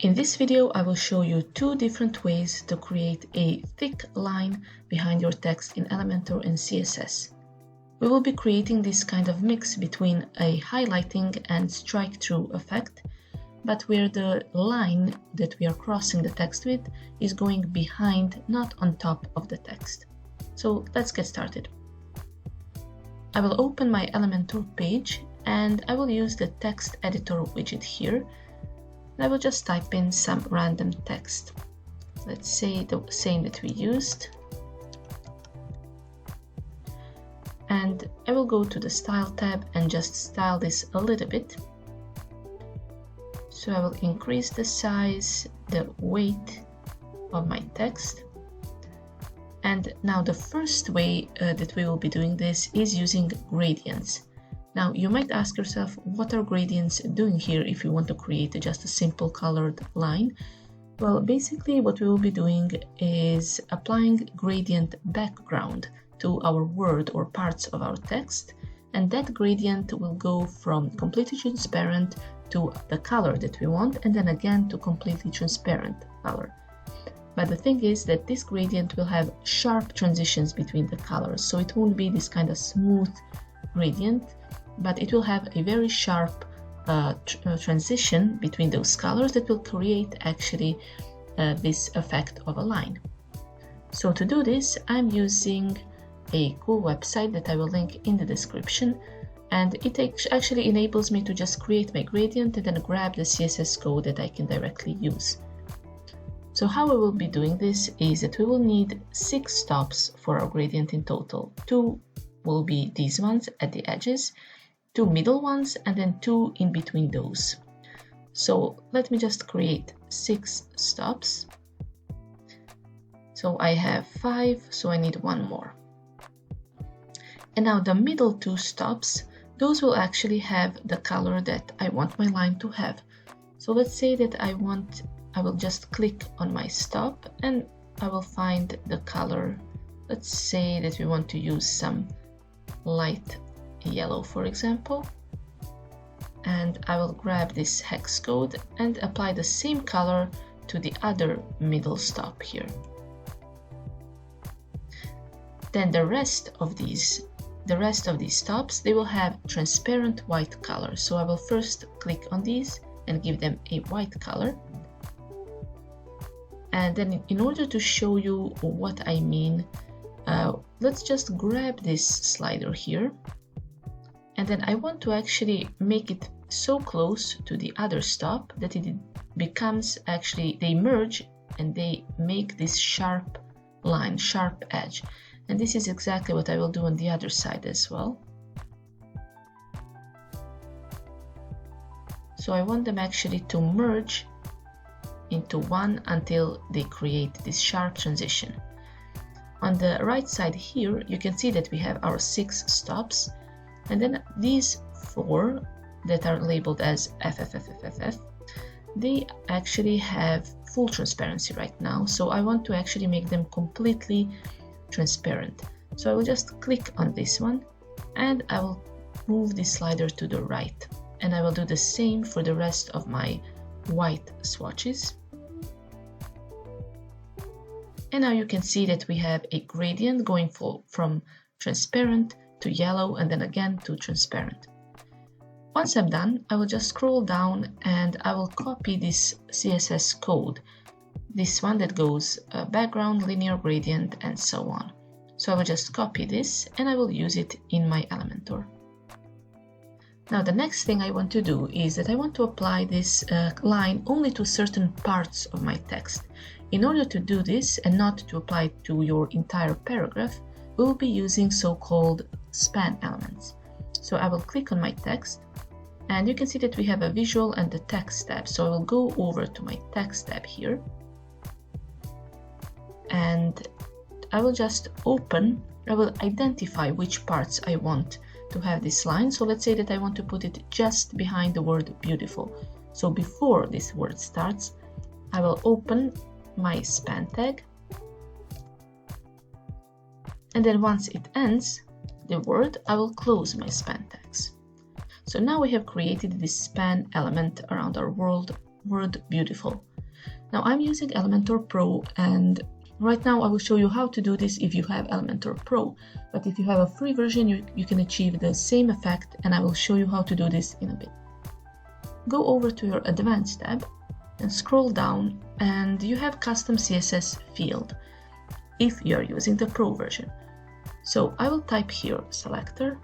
In this video, I will show you two different ways to create a thick line behind your text in Elementor and CSS. We will be creating this kind of mix between a highlighting and strike-through effect, but where the line that we are crossing the text with is going behind, not on top of the text. So let's get started. I will open my Elementor page and I will use the text editor widget here. I will just type in some random text. Let's say the same that we used. And I will go to the Style tab and just style this a little bit. So I will increase the size, the weight of my text. And now the first way that we will be doing this is using gradients. Now you might ask yourself, what are gradients doing here if you want to create just a simple colored line? Well, basically what we will be doing is applying gradient background to our word or parts of our text, and that gradient will go from completely transparent to the color that we want, and then again to completely transparent color. But the thing is that this gradient will have sharp transitions between the colors, so it won't be this kind of smooth gradient, but it will have a very sharp transition between those colors that will create actually this effect of a line. So to do this, I'm using a cool website that I will link in the description, and it actually enables me to just create my gradient and then grab the CSS code that I can directly use. So how we will be doing this is that we will need 6 stops for our gradient in total. 2 will be these ones at the edges, 2 middle ones, and then 2 in between those. So let me just create 6 stops. So I have 5, so I need 1 more. And now the middle 2 stops, those will actually have the color that I want my line to have. So let's say that I will just click on my stop and I will find the color. Let's say that we want to use some light yellow, for example, and I will grab this hex code and apply the same color to the other middle stop here. Then the rest of these stops, they will have transparent white color. So I will first click on these and give them a white color. And then in order to show you what I mean, let's just grab this slider here. And then I want to actually make it so close to the other stop that it becomes actually, they merge and they make this sharp line, sharp edge. And this is exactly what I will do on the other side as well. So I want them actually to merge into one until they create this sharp transition. On the right side here, you can see that we have our 6 stops, and then these 4 that are labeled as FFFFFF, they actually have full transparency right now. So I want to actually make them completely transparent. So I will just click on this one and I will move this slider to the right, and I will do the same for the rest of my white swatches. And now you can see that we have a gradient going from transparent to yellow and then again to transparent. Once I'm done, I will just scroll down and I will copy this CSS code, this one that goes background, linear gradient, and so on. So I will just copy this and I will use it in my Elementor. Now the next thing I want to do is that I want to apply this line only to certain parts of my text. In order to do this and not to apply it to your entire paragraph, we will be using so-called span elements. So I will click on my text and you can see that we have a visual and the text tab. So I will go over to my text tab here and I will just I will identify which parts I want to have this line. So let's say that I want to put it just behind the word beautiful. So before this word starts, I will open my span tag, and then once it ends the word, I will close my span tags. So now we have created this span element around our word beautiful. Now I'm using Elementor Pro, and right now I will show you how to do this if you have Elementor Pro. But if you have a free version, you can achieve the same effect, and I will show you how to do this in a bit. Go over to your Advanced tab and scroll down, and you have Custom CSS field if you are using the Pro version. So I will type here selector,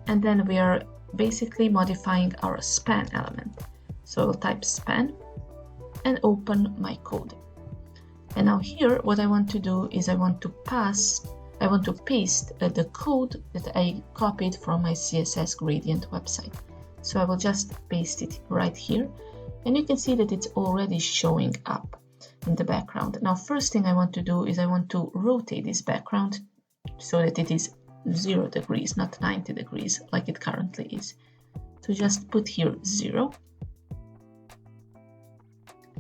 and then we are basically modifying our span element. So I will type span and open my code. And now here what I want to do is I want to paste the code that I copied from my CSS Gradient website. So I will just paste it right here, and you can see that it's already showing up in the background. Now first thing I want to do is I want to rotate this background so that it is 0 degrees, not 90 degrees like it currently is. So just put here 0.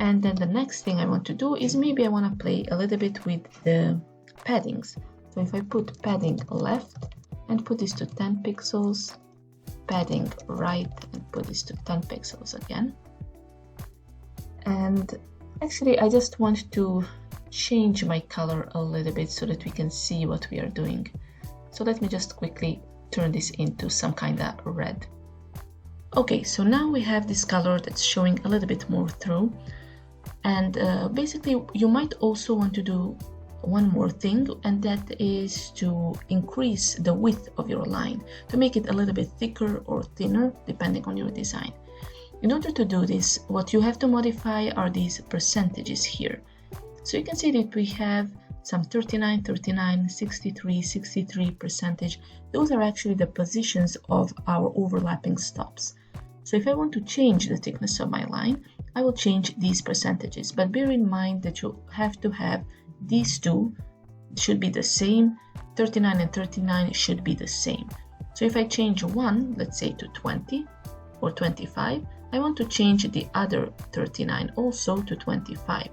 And then the next thing I want to do is maybe I want to play a little bit with the paddings. So if I put padding left and put this to 10 pixels, padding right and put this to 10 pixels again. And actually I just want to change my color a little bit so that we can see what we are doing. So let me just quickly turn this into some kind of red. Okay, so now we have this color that's showing a little bit more through. And basically you might also want to do one more thing, and that is to increase the width of your line to make it a little bit thicker or thinner depending on your design. In order to do this, what you have to modify are these percentages here. So you can see that we have some 39, 39, 63, 63%. Those are actually the positions of our overlapping stops. So if I want to change the thickness of my line, I will change these percentages. But bear in mind that you have to have these two should be the same. 39 and 39 should be the same. So if I change one, let's say to 20 or 25, I want to change the other 39 also to 25.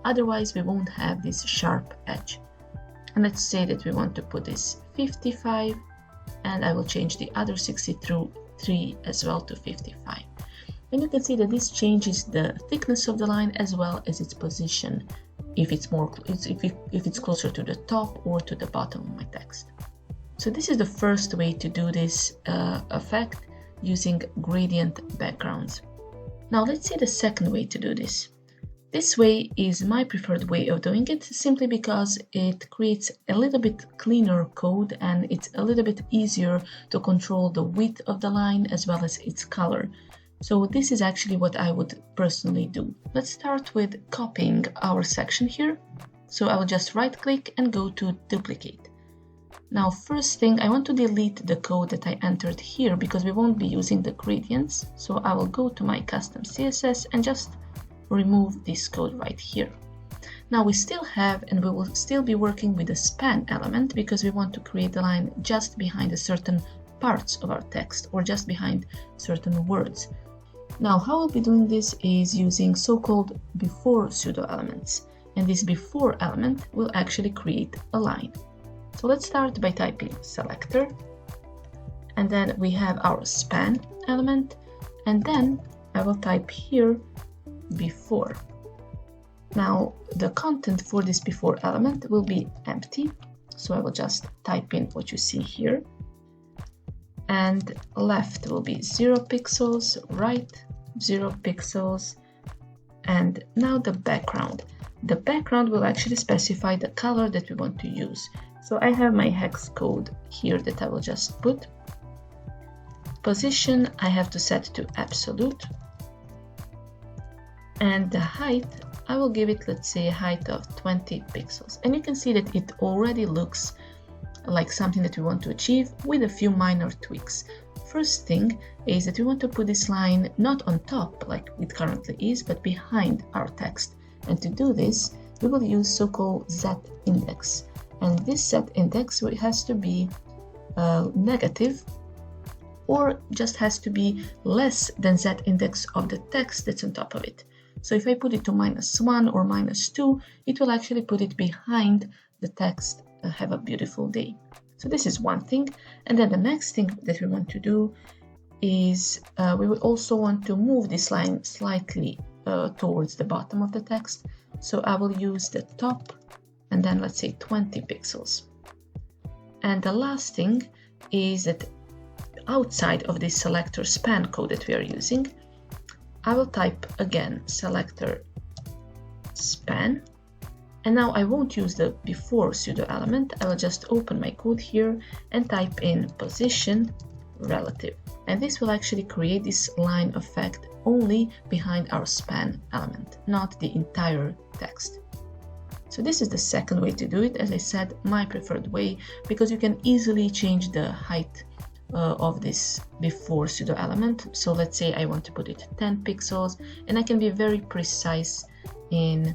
Otherwise, we won't have this sharp edge. And let's say that we want to put this 55, and I will change the other 63 as well to 55. And you can see that this changes the thickness of the line as well as its position, if it's closer to the top or to the bottom of my text. So this is the first way to do this effect using gradient backgrounds. Now let's see the second way to do this. This way is my preferred way of doing it, simply because it creates a little bit cleaner code and it's a little bit easier to control the width of the line as well as its color. So this is actually what I would personally do. Let's start with copying our section here. So I will just right click and go to duplicate. Now first thing, I want to delete the code that I entered here because we won't be using the gradients. So I will go to my custom CSS and just remove this code right here. Now we still have, and we will still be working with the span element because we want to create a line just behind a certain parts of our text or just behind certain words. Now how I'll be doing this is using so-called before pseudo elements, and this before element will actually create a line. So let's start by typing selector, and then we have our span element, and then I will type here before. Now the content for this before element will be empty, so I will just type in what you see here, and left will be 0 pixels, right 0 pixels, and now the background. The background will actually specify the color that we want to use. So I have my hex code here that I will just put. Position I have to set to absolute, and the height I will give it, let's say, a height of 20 pixels, and you can see that it already looks like something that we want to achieve with a few minor tweaks. First thing is that we want to put this line not on top like it currently is, but behind our text, and to do this we will use so-called Z index, and this Z index has to be negative, or just has to be less than Z index of the text that's on top of it. So if I put it to -1 or -2, it will actually put it behind the text, have a beautiful day. So this is one thing. And then the next thing that we want to do is we will also want to move this line slightly towards the bottom of the text. So I will use the top and then let's say 20 pixels. And the last thing is that outside of this selector span code that we are using, I will type again selector span. And now I won't use the before pseudo element. I will just open my code here and type in position relative. And this will actually create this line effect only behind our span element, not the entire text. So this is the second way to do it. As I said, my preferred way, because you can easily change the height of this before pseudo element. So let's say I want to put it 10 pixels, and I can be very precise in,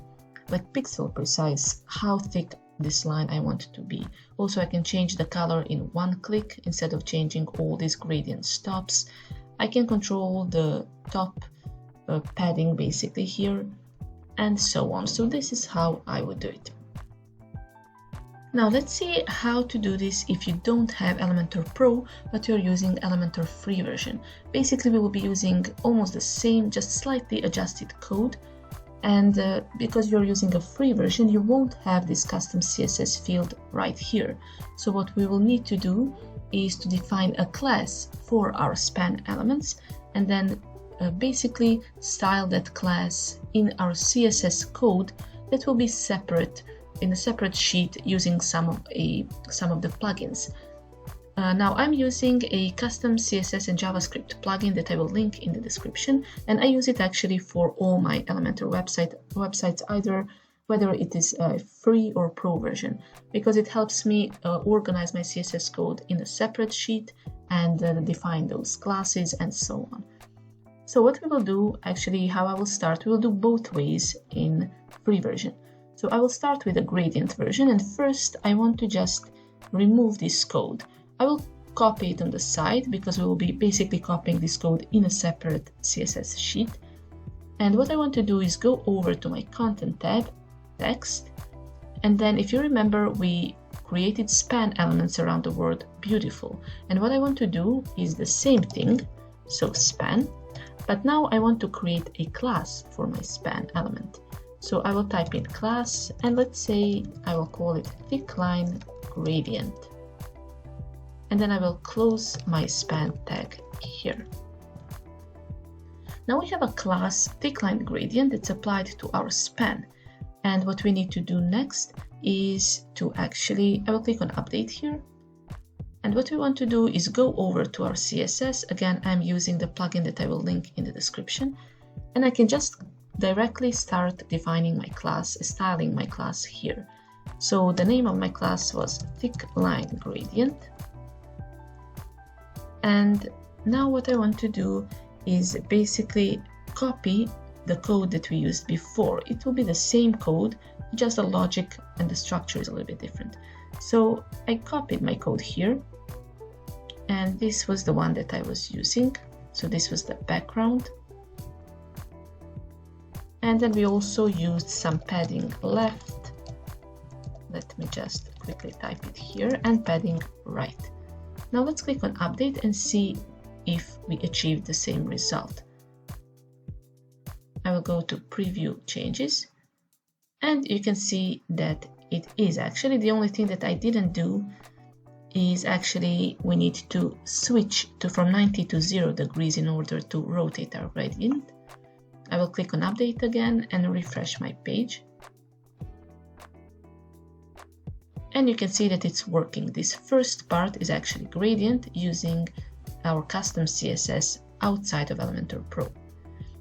like pixel precise, how thick this line I want it to be. Also, I can change the color in one click instead of changing all these gradient stops. I can control the top padding basically here, and so on. So this is how I would do it. Now let's see how to do this if you don't have Elementor Pro, but you're using Elementor free version. Basically, we will be using almost the same, just slightly adjusted code. And because you're using a free version, you won't have this custom CSS field right here. So what we will need to do is to define a class for our span elements, and then basically style that class in our CSS code that will be separate in a separate sheet using some of the plugins. Now I'm using a custom CSS and JavaScript plugin that I will link in the description, and I use it actually for all my Elementor websites, either whether it is a free or pro version, because it helps me organize my CSS code in a separate sheet and define those classes and so on. So what we will do, actually how I will start, we will do both ways in free version. So I will start with a gradient version, and first I want to just remove this code. I will copy it on the side because we will be basically copying this code in a separate CSS sheet. And what I want to do is go over to my content tab, text, and then if you remember, we created span elements around the word beautiful. And what I want to do is the same thing, so span, but now I want to create a class for my span element. So I will type in class, and let's say I will call it thickline gradient. And then I will close my span tag here. Now we have a class thickline gradient that's applied to our span. And what we need to do next is to actually, I will click on update here. And what we want to do is go over to our CSS. Again, I'm using the plugin that I will link in the description. And I can just directly start defining my class, styling my class here. So the name of my class was thickline gradient. And now what I want to do is basically copy the code that we used before. It will be the same code, just the logic and the structure is a little bit different. So I copied my code here, and this was the one that I was using. So this was the background. And then we also used some padding left. Let me just quickly type it here, and padding right. Now let's click on update and see if we achieved the same result. I will go to preview changes, and you can see that it is actually, the only thing that I didn't do is actually we need to switch to from 90 to 0 degrees in order to rotate our gradient. I will click on update again and refresh my page. And you can see that it's working. This first part is actually gradient using our custom CSS outside of Elementor Pro.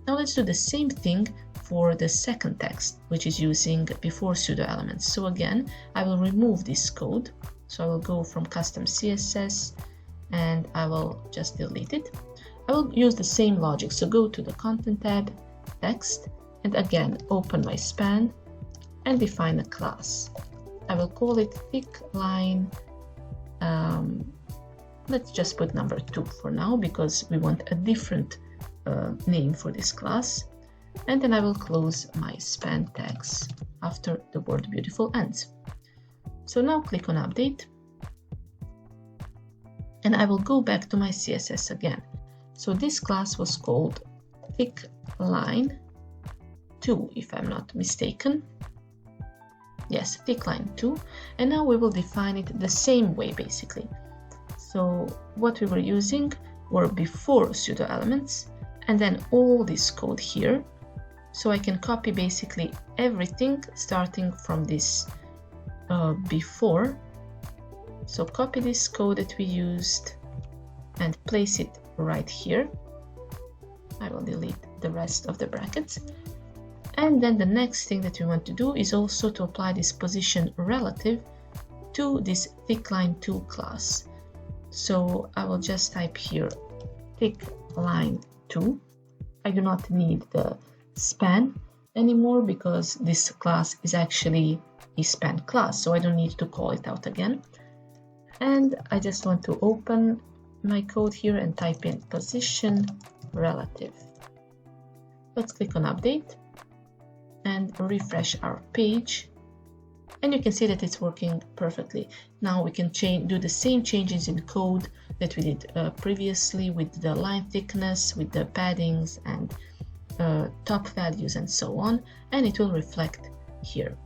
Now let's do the same thing for the second text, which is using before pseudo elements. So again, I will remove this code. So I will go from custom CSS and I will just delete it. I will use the same logic. So go to the content tab, text, and again, open my span and define a class. I will call it thickline. Let's just put number 2 for now because we want a different name for this class. And then I will close my span tags after the word beautiful ends. So now click on update. And I will go back to my CSS again. So this class was called thickline 2, if I'm not mistaken. Yes, thick line 2. And now we will define it the same way, basically. So what we were using were before pseudo elements, and then all this code here. So I can copy basically everything starting from this before. So copy this code that we used and place it right here. I will delete the rest of the brackets. And then the next thing that we want to do is also to apply this position relative to this thick line 2 class. So I will just type here thick line 2. I do not need the span anymore because this class is actually a span class, so I don't need to call it out again. And I just want to open my code here and type in position relative. Let's click on update and refresh our page, and you can see that it's working perfectly. Now we can do the same changes in code that we did previously with the line thickness, with the paddings and top values and so on, and it will reflect here.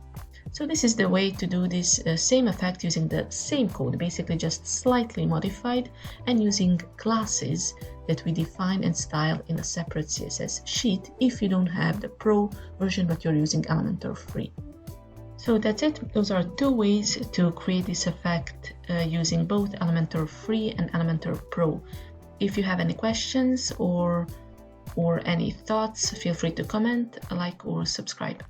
So this is the way to do this same effect using the same code, basically just slightly modified, and using classes that we define and style in a separate CSS sheet if you don't have the Pro version but you're using Elementor free. So that's it. Those are two ways to create this effect using both Elementor free and Elementor Pro. If you have any questions or any thoughts, feel free to comment, like, or subscribe.